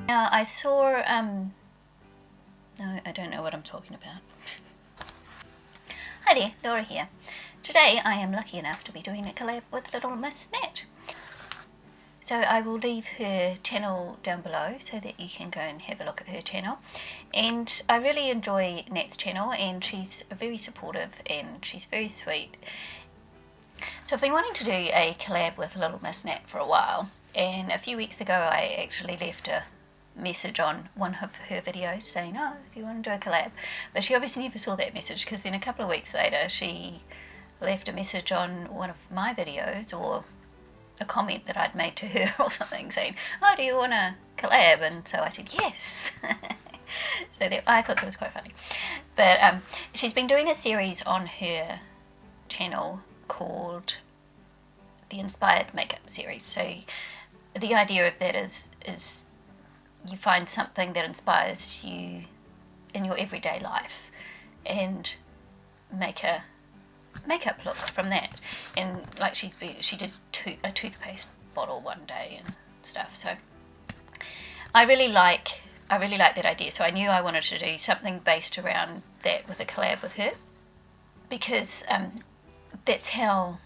Now I saw, no, I don't know what I'm talking about. Hi there, Laura here. Today I am lucky enough to be doing a collab with Lit Ms Nat. So I will leave her channel down below so that you can go and have a look at her channel. And I really enjoy Nat's channel, and she's very supportive and she's very sweet. So I've been wanting to do a collab with Lit Ms Nat for a while, and a few weeks ago I actually left a message on one of her videos saying, oh, if you want to do a collab. But she obviously never saw that message, because then a couple of weeks later she left a message on one of my videos, or a comment that I'd made to her or something, saying, oh, do you want to collab? And so I said yes. So I thought that was quite funny. But she's been doing a series on her channel called the Inspired Makeup series. So the idea of that is you find something that inspires you in your everyday life and make a makeup look from that. And like she did a toothpaste bottle one day and stuff. So I really like that idea. So I knew I wanted to do something based around that with a collab with her, because that's how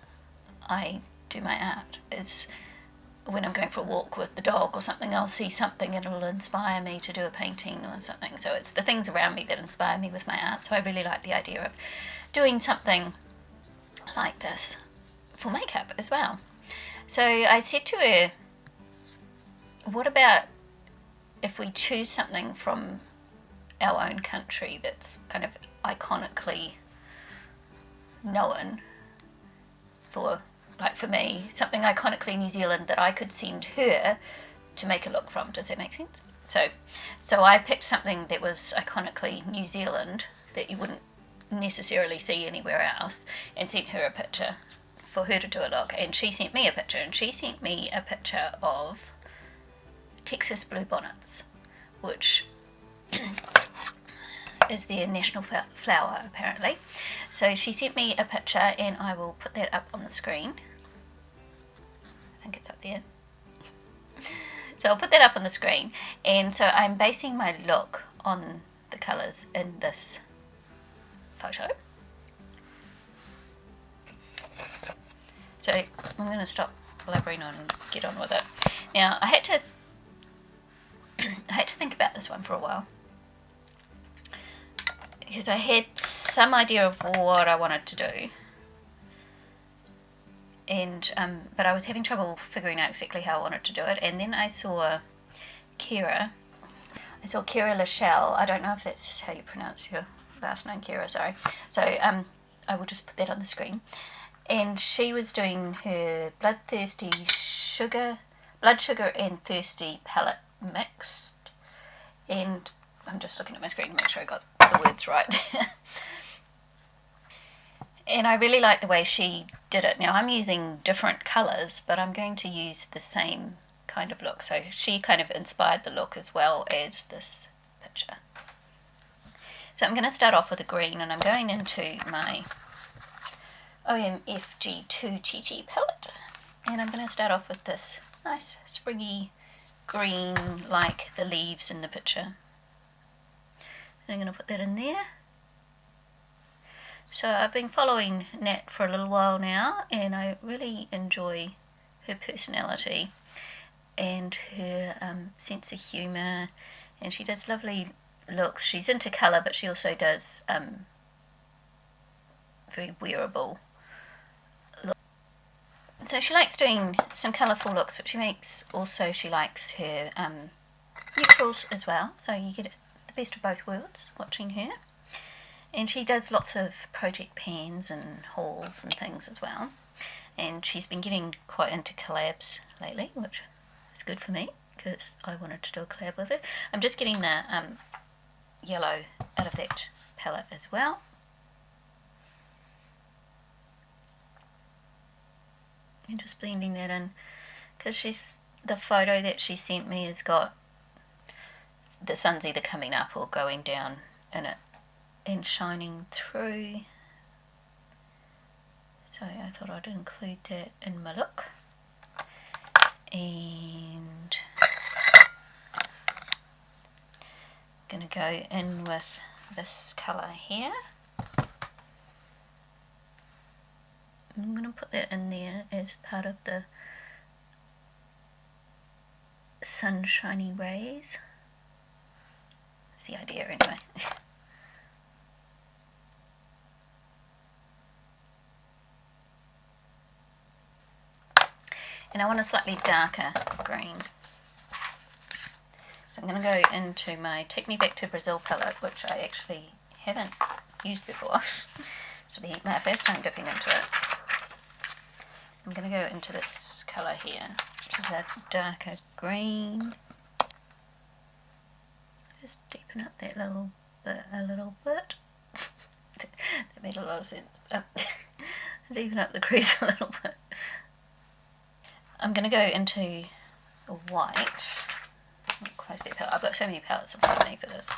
I do my art. Is when I'm going for a walk with the dog or something, I'll see something and it'll inspire me to do a painting or something. So it's the things around me that inspire me with my art. So I really like the idea of doing something like this for makeup as well. So I said to her, what about if we choose something from our own country that's kind of iconically known, for, like for me, something iconically New Zealand that I could send her to make a look from. Does that make sense? So I picked something that was iconically New Zealand that you wouldn't necessarily see anywhere else, and sent her a picture for her to do a look. And she sent me a picture, and she sent me a picture of Texas Bluebonnets, which is their national flower apparently. So she sent me a picture, and I will put that up on the screen. I think it's up there. So I'll put that up on the screen, and so I'm basing my look on the colours in this photo. So I'm going to stop blabbering on and get on with it. Now I had to think about this one for a while, because I had some idea of what I wanted to do, and but I was having trouble figuring out exactly how I wanted to do it. And then I saw Keara LaChelle. I don't know if that's how you pronounce your last name, Keara, sorry. So I will just put that on the screen. And she was doing her blood sugar and thirsty palette mixed. And I'm just looking at my screen to make sure I got the words right. And I really like the way she did it. Now I'm using different colours, but I'm going to use the same kind of look. So she kind of inspired the look as well as this picture. So I'm going to start off with a green, and I'm going into my OMFG2 Chi palette, and I'm going to start off with this nice springy green like the leaves in the picture. And I'm going to put that in there. So I've been following Nat for a little while now, and I really enjoy her personality and her sense of humour, and she does lovely looks. She's into colour, but she also does very wearable looks. So she likes doing some colourful looks, but she likes her neutrals as well. So you get the best of both worlds watching her. And she does lots of project pans and hauls and things as well. And she's been getting quite into collabs lately, which is good for me, because I wanted to do a collab with her. I'm just getting the yellow out of that palette as well. And just blending that in, because the photo that she sent me has got the sun's either coming up or going down in it and shining through. So I thought I'd include that in my look. And to go in with this colour here. I'm going to put that in there as part of the sunshiny rays. That's the idea anyway. And I want a slightly darker green. So I'm going to go into my Take Me Back to Brazil palette, which I actually haven't used before. This will be my first time dipping into it. I'm going to go into this colour here, which is a darker green. Just deepen up that little bit a little bit. That made a lot of sense. Deepen up the crease a little bit. I'm going to go into the white. Close that palette. I've got so many palettes in front of me for this.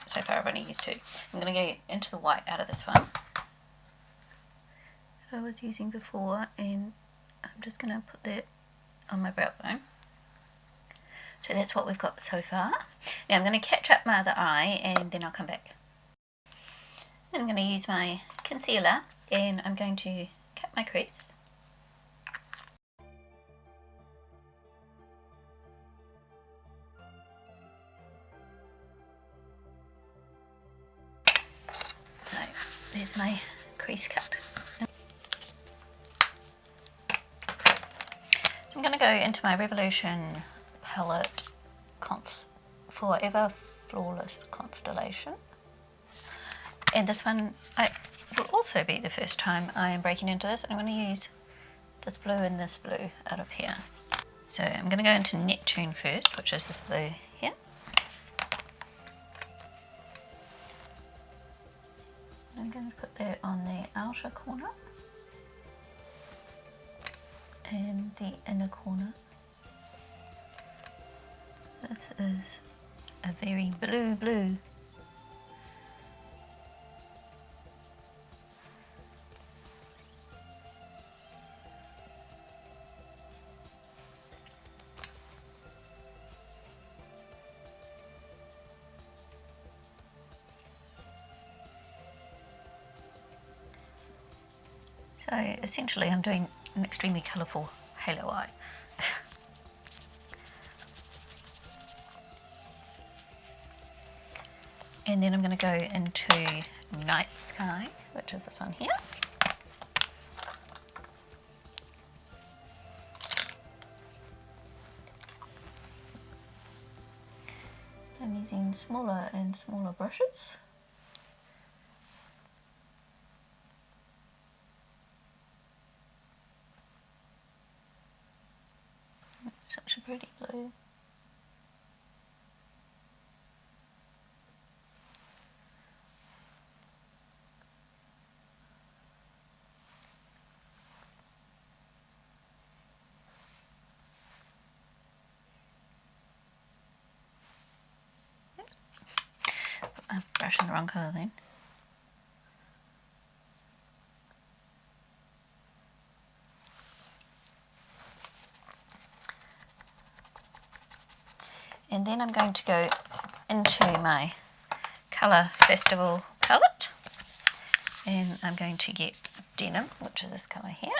So far I've only used two. I'm going to go into the white out of this one that I was using before, and I'm just going to put that on my brow bone. So that's what we've got so far. Now I'm going to catch up my other eye and then I'll come back. Then I'm going to use my concealer and I'm going to cut my crease. So there's my crease cut. I'm going to go into my Revolution palette Forever Flawless Constellation, and this one will also be the first time I am breaking into this. I'm going to use this blue and this blue out of here. So I'm going to go into Neptune first, which is this blue here. I'm going to put that on the outer corner and the inner corner. This is a very blue. So essentially I'm doing an extremely colourful halo eye. And then I'm going to go into Night Sky, which is this one here. I'm using smaller and smaller brushes. It's such a pretty blue. I'm brushing the wrong colour then. And then I'm going to go into my Colour Festival palette, and I'm going to get Denim, which is this colour here.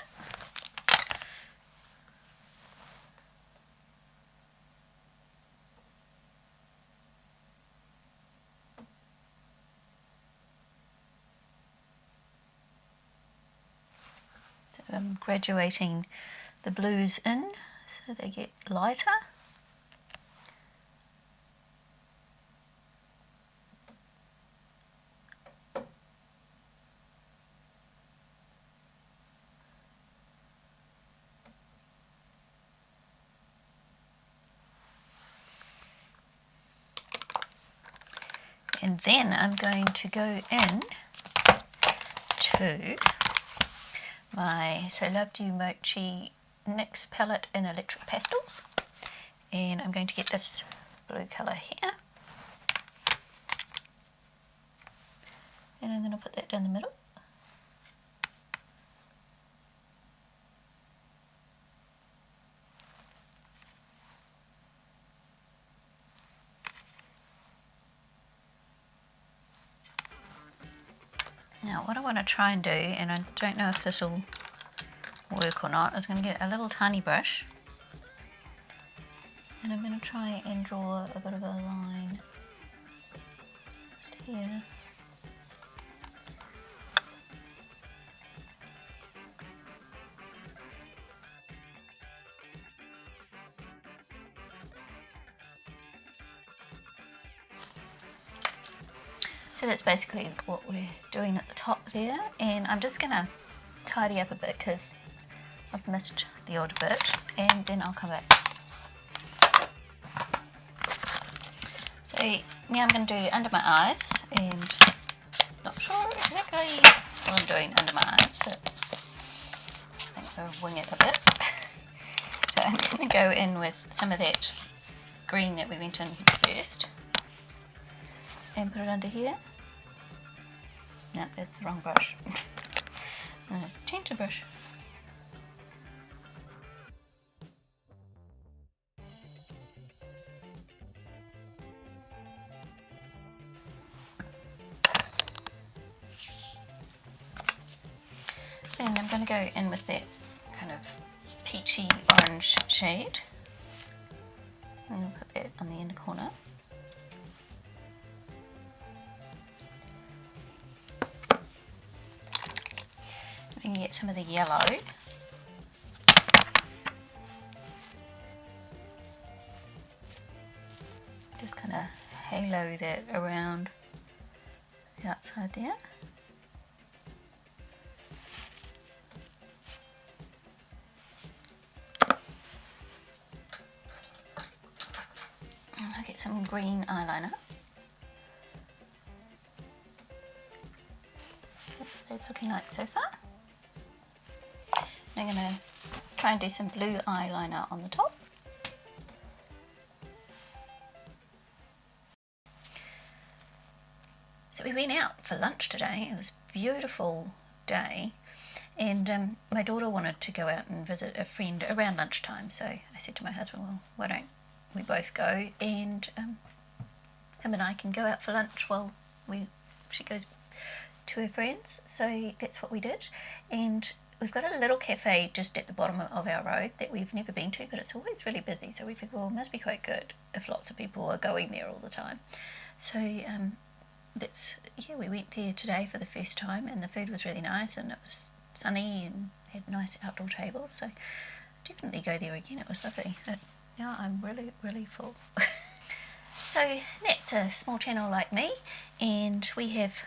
So I'm graduating the blues in so they get lighter. And then I'm going to go in to my So Loved You Mochi NYX palette in Electric Pastels. And I'm going to get this blue colour here. And I'm going to put that down the middle. what I want to try and do, and I don't know if this will work or not, is going to get a little tiny brush and I'm going to try and draw a bit of a line just here. So that's basically what we're doing at the top there, and I'm just going to tidy up a bit because I've missed the odd bit, and then I'll come back. So now I'm going to do under my eyes, and not sure exactly what I'm doing under my eyes, but I think I'll wing it a bit. So I'm going to go in with some of that green that we went in first and put it under here. No, that's the wrong brush. Change the brush. And I'm going to go in with that kind of peachy orange shade. I'm going to put that on the inner corner. We can get some of the yellow. Just kind of halo that around the outside there. And I'll get some green eyeliner. That's what it's looking like so far. I'm going to try and do some blue eyeliner on the top. So we went out for lunch today. It was a beautiful day, and my daughter wanted to go out and visit a friend around lunchtime, so I said to my husband, well, why don't we both go, and him and I can go out for lunch while she goes to her friends. So that's what we did, and we've got a little cafe just at the bottom of our road that we've never been to, but it's always really busy, so we think, well, it must be quite good if lots of people are going there all the time. So we went there today for the first time, and the food was really nice, and it was sunny and had nice outdoor tables, so definitely go there again. It was lovely, but now I'm really, really full. So Nat's a small channel like me, and we have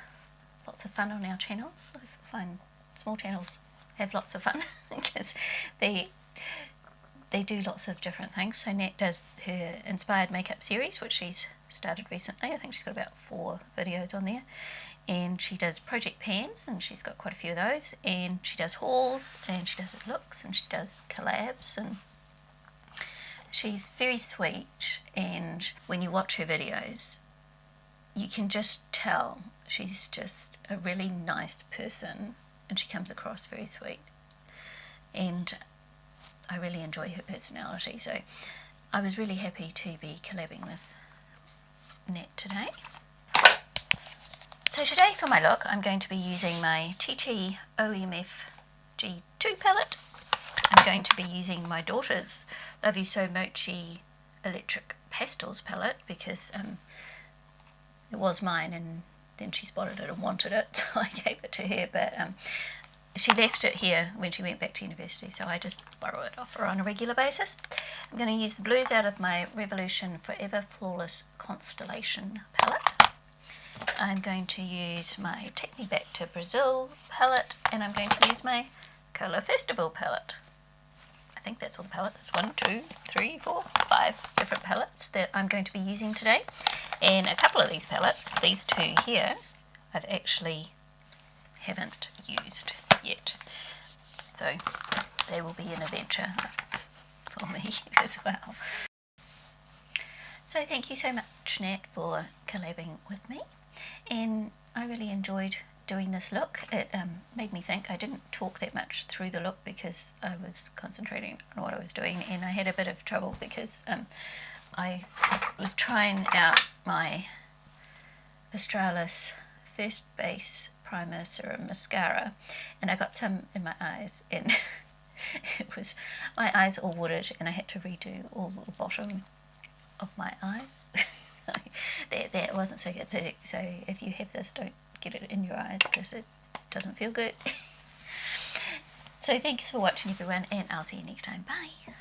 lots of fun on our channels. I find small channels have lots of fun because they do lots of different things. So Nat does her inspired makeup series, which she's started recently. I think she's got about 4 videos on there, and she does project pans, and she's got quite a few of those, and she does hauls, and she does looks, and she does collabs, and she's very sweet, and when you watch her videos you can just tell she's just a really nice person, and she comes across very sweet, and I really enjoy her personality. So I was really happy to be collabing with Nat today. So today for my look I'm going to be using my Chi OMFG2 palette. I'm going to be using my daughter's Love You So Mochi Electric Pastels palette because it was mine and then she spotted it and wanted it, so I gave it to her, but she left it here when she went back to university, so I just borrow it off her on a regular basis. I'm going to use the blues out of my Revolution Forever Flawless Constellation palette. I'm going to use my Take Me Back to Brazil palette, and I'm going to use my Colour Festival palette. I think that's all the palette. There's 1, 2, 3, 4, 5 different palettes that I'm going to be using today. And a couple of these palettes, these 2 here, I've actually haven't used yet. So they will be an adventure for me as well. So thank you so much, Nat, for collabing with me. And I really enjoyed doing this look. It made me think. I didn't talk that much through the look because I was concentrating on what I was doing, and I had a bit of trouble because I was trying out my Australis First Base primer, serum, mascara, and I got some in my eyes, and my eyes all watered, and I had to redo all the bottom of my eyes. that wasn't so good. So if you have this, don't get it in your eyes because it doesn't feel good. So thanks for watching, everyone, and I'll see you next time. Bye.